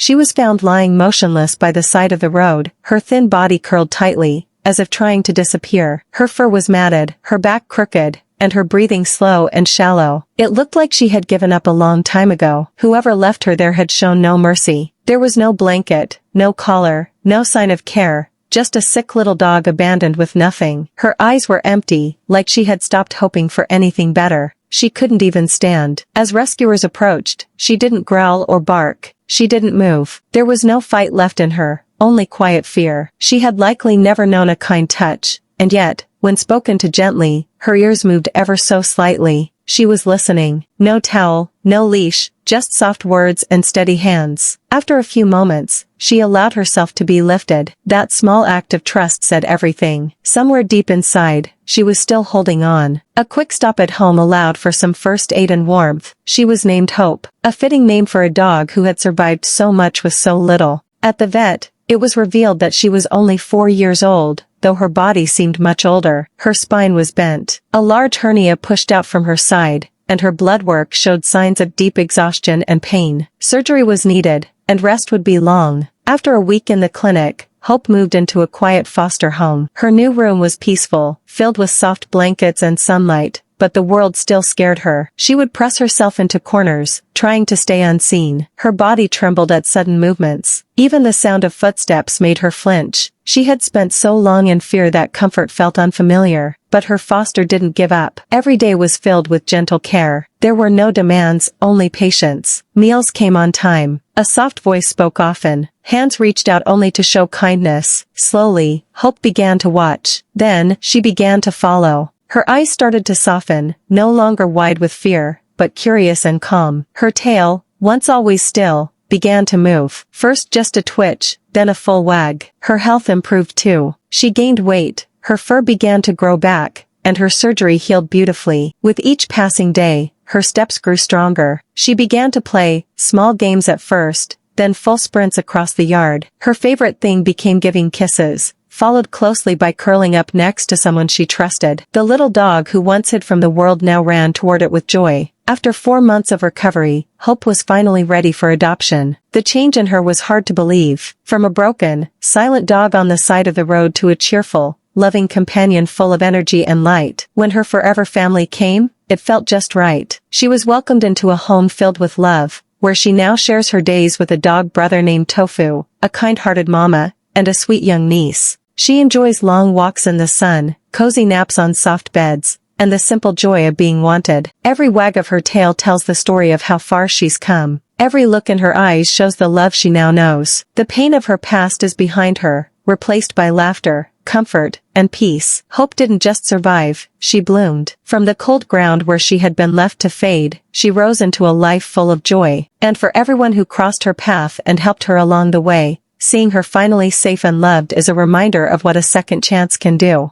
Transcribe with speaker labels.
Speaker 1: She was found lying motionless by the side of the road, her thin body curled tightly, as if trying to disappear. Her fur was matted, her back crooked, and her breathing slow and shallow. It looked like she had given up a long time ago. Whoever left her there had shown no mercy. There was no blanket, no collar, no sign of care, just a sick little dog abandoned with nothing. Her eyes were empty, like she had stopped hoping for anything better. She couldn't even stand. As rescuers approached, she didn't growl or bark. She didn't move. There was no fight left in her, only quiet fear. She had likely never known a kind touch, and yet, when spoken to gently, her ears moved ever so slightly. She was listening. No towel, no leash, just soft words and steady hands. After a few moments, she allowed herself to be lifted. That small act of trust said everything. Somewhere deep inside, she was still holding on. A quick stop at home allowed for some first aid and warmth. She was named Hope, a fitting name for a dog who had survived so much with so little. At the vet, it was revealed that she was only 4 years old, though her body seemed much older. Her spine was bent. A large hernia pushed out from her side, and her blood work showed signs of deep exhaustion and pain. Surgery was needed, and rest would be long. After a week in the clinic, Hope moved into a quiet foster home. Her new room was peaceful, filled with soft blankets and sunlight, but the world still scared her. She would press herself into corners, trying to stay unseen. Her body trembled at sudden movements. Even the sound of footsteps made her flinch. She had spent so long in fear that comfort felt unfamiliar, but her foster didn't give up. Every day was filled with gentle care. There were no demands, only patience. Meals came on time. A soft voice spoke often. Hands reached out only to show kindness. Slowly, Hope began to watch. Then, she began to follow. Her eyes started to soften, no longer wide with fear, but curious and calm. Her tail, once always still, began to move. First just a twitch, then a full wag. Her health improved too. She gained weight, her fur began to grow back, and her surgery healed beautifully. With each passing day, her steps grew stronger. She began to play, small games at first, then full sprints across the yard. Her favorite thing became giving kisses, followed closely by curling up next to someone she trusted. The little dog who once hid from the world now ran toward it with joy. After 4 months of recovery, Hope was finally ready for adoption. The change in her was hard to believe. From a broken, silent dog on the side of the road to a cheerful, loving companion full of energy and light. When her forever family came, it felt just right. She was welcomed into a home filled with love, where she now shares her days with a dog brother named Tofu, a kind-hearted mama, and a sweet young niece. She enjoys long walks in the sun, cozy naps on soft beds, and the simple joy of being wanted. Every wag of her tail tells the story of how far she's come. Every look in her eyes shows the love she now knows. The pain of her past is behind her, replaced by laughter, comfort, and peace. Hope didn't just survive, she bloomed. From the cold ground where she had been left to fade, she rose into a life full of joy. And for everyone who crossed her path and helped her along the way, seeing her finally safe and loved is a reminder of what a second chance can do.